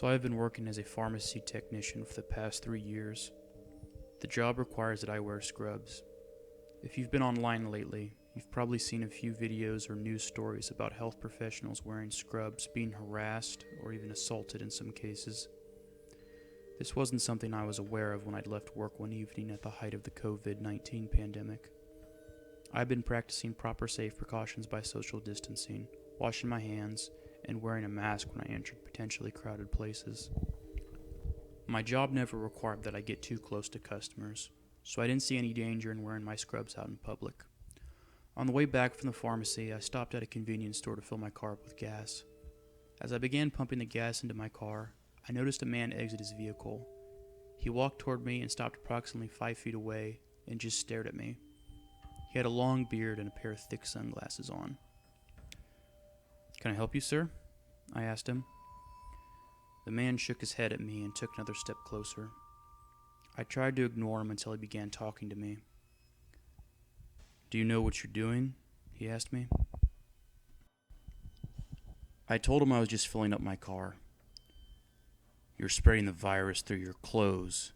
So I've been working as a pharmacy technician for the past 3 years. The job requires that I wear scrubs. If you've been online lately, you've probably seen a few videos or news stories about health professionals wearing scrubs being harassed or even assaulted in some cases. This wasn't something I was aware of when I'd left work one evening at the height of the COVID-19 pandemic. I've been practicing proper safe precautions by social distancing, washing my hands, and wearing a mask when I entered potentially crowded places. My job never required that I get too close to customers, so I didn't see any danger in wearing my scrubs out in public. On the way back from the pharmacy, I stopped at a convenience store to fill my car up with gas. As I began pumping the gas into my car, I noticed a man exit his vehicle. He walked toward me and stopped approximately 5 feet away and just stared at me. He had a long beard and a pair of thick sunglasses on. "Can I help you, sir?" I asked him. The man shook his head at me and took another step closer. I tried to ignore him until he began talking to me. "Do you know what you're doing?" he asked me. I told him I was just filling up my car. "You're spreading the virus through your clothes,"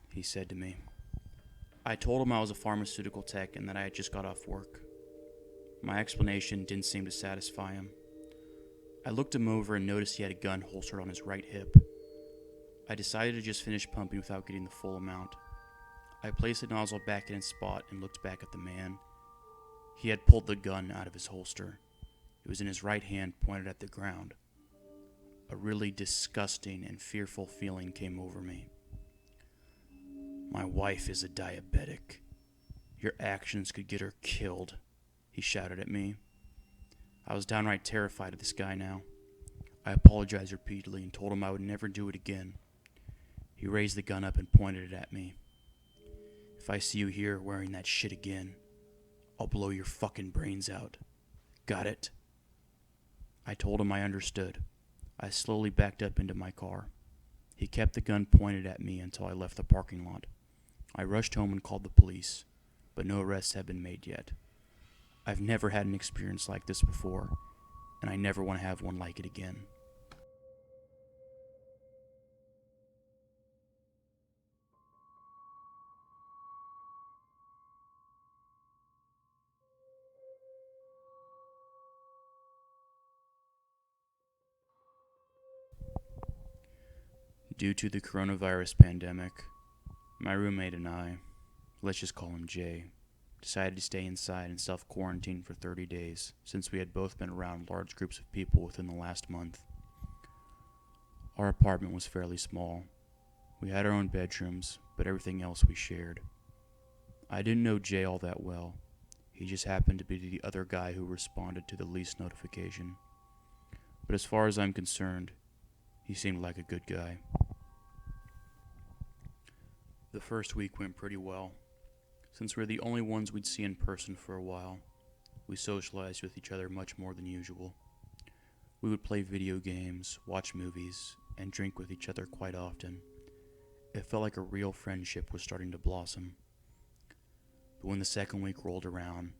he said to me. I told him I was a pharmaceutical tech and that I had just got off work. My explanation didn't seem to satisfy him. I looked him over and noticed he had a gun holstered on his right hip. I decided to just finish pumping without getting the full amount. I placed the nozzle back in its spot and looked back at the man. He had pulled the gun out of his holster. It was in his right hand, pointed at the ground. A really disgusting and fearful feeling came over me. "My wife is a diabetic. Your actions could get her killed," he shouted at me. I was downright terrified of this guy now. I apologized repeatedly and told him I would never do it again. He raised the gun up and pointed it at me. "If I see you here wearing that shit again, I'll blow your fucking brains out. Got it?" I told him I understood. I slowly backed up into my car. He kept the gun pointed at me until I left the parking lot. I rushed home and called the police, but no arrests have been made yet. I've never had an experience like this before, and I never want to have one like it again. Due to the coronavirus pandemic, my roommate and I, let's just call him Jay, decided to stay inside and self-quarantine for 30 days since we had both been around large groups of people within the last month. Our apartment was fairly small. We had our own bedrooms, but everything else we shared. I didn't know Jay all that well. He just happened to be the other guy who responded to the lease notification. But as far as I'm concerned, he seemed like a good guy. The first week went pretty well. Since we're the only ones we'd see in person for a while, we socialized with each other much more than usual. We would play video games, watch movies, and drink with each other quite often. It felt like a real friendship was starting to blossom. But when the second week rolled around,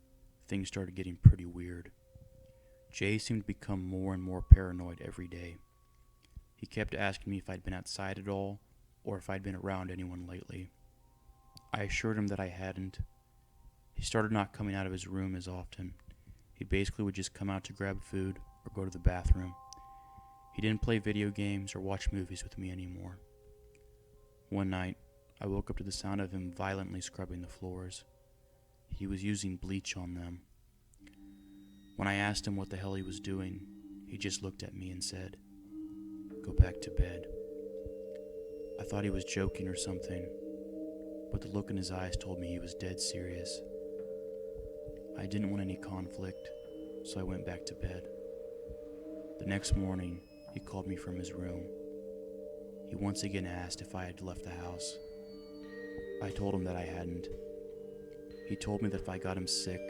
things started getting pretty weird. Jay seemed to become more and more paranoid every day. He kept asking me if I'd been outside at all, or if I'd been around anyone lately. I assured him that I hadn't. He started not coming out of his room as often. He basically would just come out to grab food or go to the bathroom. He didn't play video games or watch movies with me anymore. One night, I woke up to the sound of him violently scrubbing the floors. He was using bleach on them. When I asked him what the hell he was doing, he just looked at me and said, "Go back to bed." I thought he was joking or something, but the look in his eyes told me he was dead serious. I didn't want any conflict, so I went back to bed. The next morning, he called me from his room. He once again asked if I had left the house. I told him that I hadn't. He told me that if I got him sick,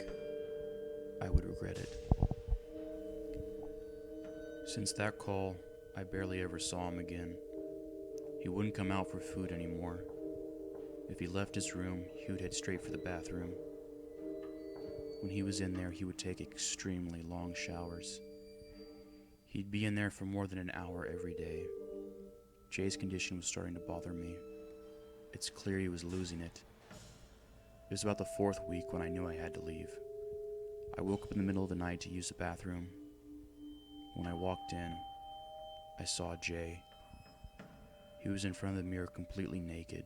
I would regret it. Since that call, I barely ever saw him again. He wouldn't come out for food anymore. If he left his room, he would head straight for the bathroom. When he was in there, he would take extremely long showers. He'd be in there for more than an hour every day. Jay's condition was starting to bother me. It's clear he was losing it. It was about the 4th week when I knew I had to leave. I woke up in the middle of the night to use the bathroom. When I walked in, I saw Jay. He was in front of the mirror completely naked,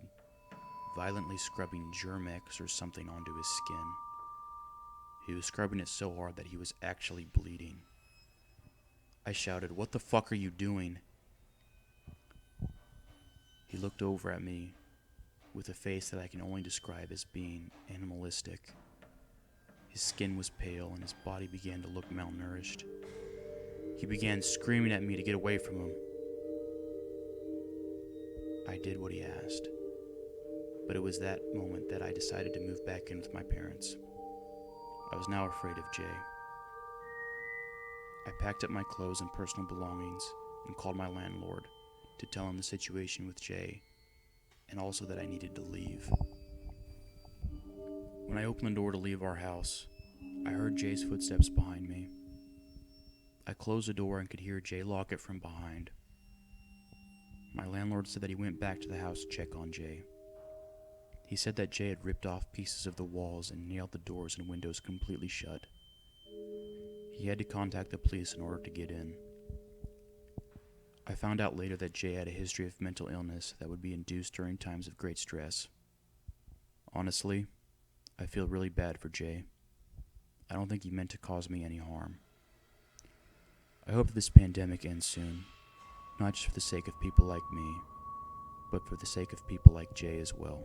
violently scrubbing Germ-X or something onto his skin. He was scrubbing it so hard that he was actually bleeding. I shouted, "What the fuck are you doing?" He looked over at me with a face that I can only describe as being animalistic. His skin was pale and his body began to look malnourished. He began screaming at me to get away from him. I did what he asked, but it was that moment that I decided to move back in with my parents. I was now afraid of Jay. I packed up my clothes and personal belongings and called my landlord to tell him the situation with Jay and also that I needed to leave. When I opened the door to leave our house, I heard Jay's footsteps behind me. I closed the door and could hear Jay lock it from behind. My landlord said that he went back to the house to check on Jay. He said that Jay had ripped off pieces of the walls and nailed the doors and windows completely shut. He had to contact the police in order to get in. I found out later that Jay had a history of mental illness that would be induced during times of great stress. Honestly, I feel really bad for Jay. I don't think he meant to cause me any harm. I hope this pandemic ends soon, not just for the sake of people like me, but for the sake of people like Jay as well.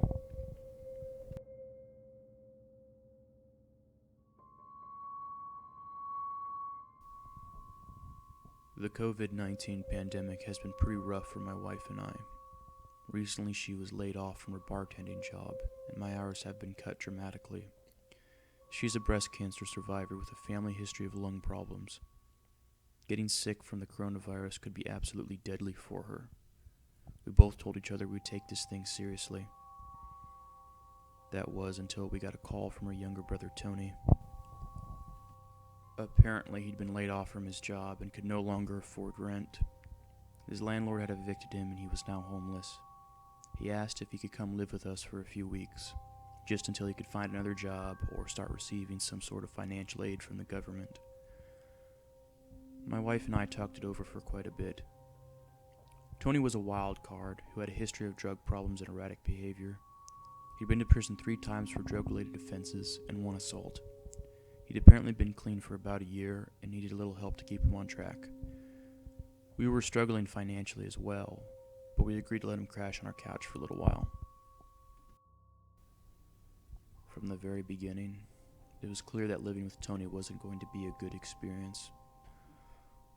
The COVID-19 pandemic has been pretty rough for my wife and I. Recently, she was laid off from her bartending job, and my hours have been cut dramatically. She's a breast cancer survivor with a family history of lung problems. Getting sick from the coronavirus could be absolutely deadly for her. We both told each other we'd take this thing seriously. That was until we got a call from her younger brother Tony. Apparently, he'd been laid off from his job and could no longer afford rent. His landlord had evicted him and he was now homeless. He asked if he could come live with us for a few weeks, just until he could find another job or start receiving some sort of financial aid from the government. My wife and I talked it over for quite a bit. Tony was a wild card who had a history of drug problems and erratic behavior. He'd been to prison 3 times for drug-related offenses and 1 assault. He'd apparently been clean for about a year and needed a little help to keep him on track. We were struggling financially as well, but we agreed to let him crash on our couch for a little while. From the very beginning, it was clear that living with Tony wasn't going to be a good experience.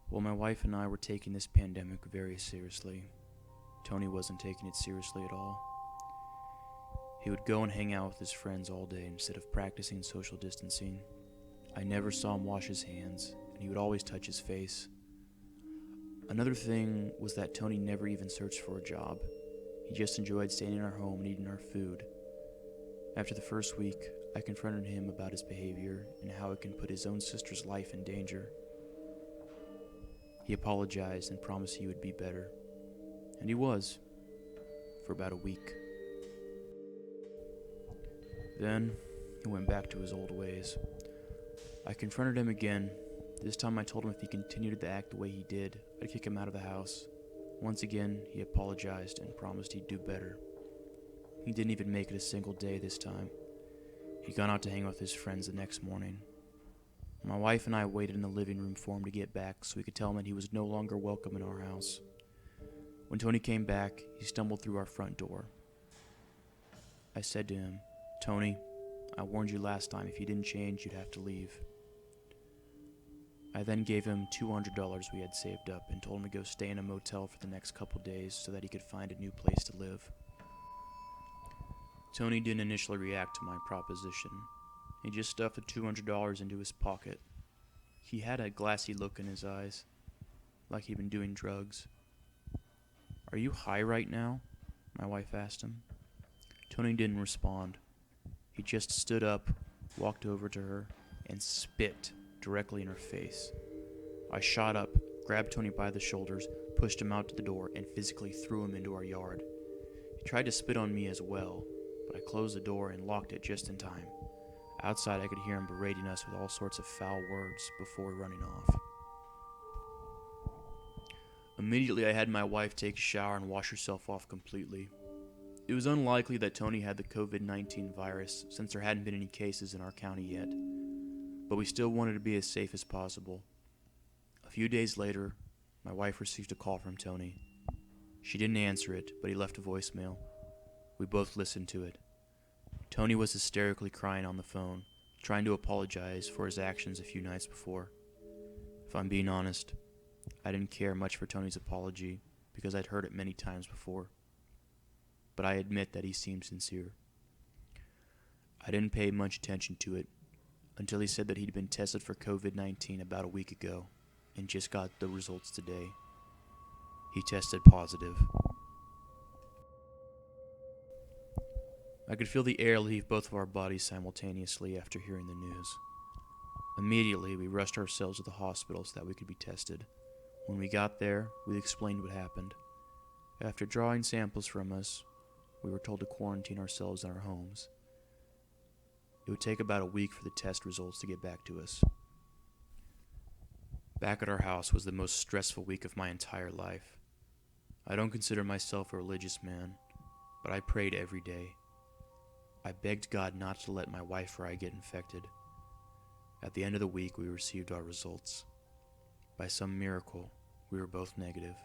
While my wife and I were taking this pandemic very seriously, Tony wasn't taking it seriously at all. He would go and hang out with his friends all day instead of practicing social distancing. I never saw him wash his hands, and he would always touch his face. Another thing was that Tony never even searched for a job. He just enjoyed staying in our home and eating our food. After the first week, I confronted him about his behavior and how it can put his own sister's life in danger. He apologized and promised he would be better. And he was, for about a week. Then, he went back to his old ways. I confronted him again. This time I told him if he continued to act the way he did, I'd kick him out of the house. Once again, he apologized and promised he'd do better. He didn't even make it a single day this time. He'd gone out to hang out with his friends the next morning. My wife and I waited in the living room for him to get back so we could tell him that he was no longer welcome in our house. When Tony came back, he stumbled through our front door. I said to him, "Tony, I warned you last time if you didn't change, you'd have to leave." I then gave him $200 we had saved up and told him to go stay in a motel for the next couple days so that he could find a new place to live. Tony didn't initially react to my proposition. He just stuffed the $200 into his pocket. He had a glassy look in his eyes, like he'd been doing drugs. "Are you high right now?" my wife asked him. Tony didn't respond. He just stood up, walked over to her, and spit directly in her face. I shot up, grabbed Tony by the shoulders, pushed him out to the door, and physically threw him into our yard. He tried to spit on me as well, but I closed the door and locked it just in time. Outside, I could hear him berating us with all sorts of foul words before running off. Immediately, I had my wife take a shower and wash herself off completely. It was unlikely that Tony had the COVID-19 virus since there hadn't been any cases in our county yet, but we still wanted to be as safe as possible. A few days later, my wife received a call from Tony. She didn't answer it, but he left a voicemail. We both listened to it. Tony was hysterically crying on the phone, trying to apologize for his actions a few nights before. If I'm being honest, I didn't care much for Tony's apology because I'd heard it many times before. But I admit that he seemed sincere. I didn't pay much attention to it until he said that he'd been tested for COVID-19 about a week ago and just got the results today. He tested positive. I could feel the air leave both of our bodies simultaneously after hearing the news. Immediately, we rushed ourselves to the hospital so that we could be tested. When we got there, we explained what happened. After drawing samples from us, we were told to quarantine ourselves in our homes. It would take about a week for the test results to get back to us. Back at our house was the most stressful week of my entire life. I don't consider myself a religious man, but I prayed every day. I begged God not to let my wife or I get infected. At the end of the week, we received our results. By some miracle, we were both negative.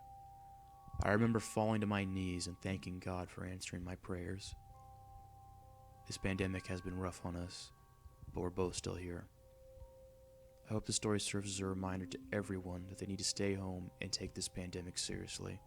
I remember falling to my knees and thanking God for answering my prayers. This pandemic has been rough on us, but we're both still here. I hope the story serves as a reminder to everyone that they need to stay home and take this pandemic seriously.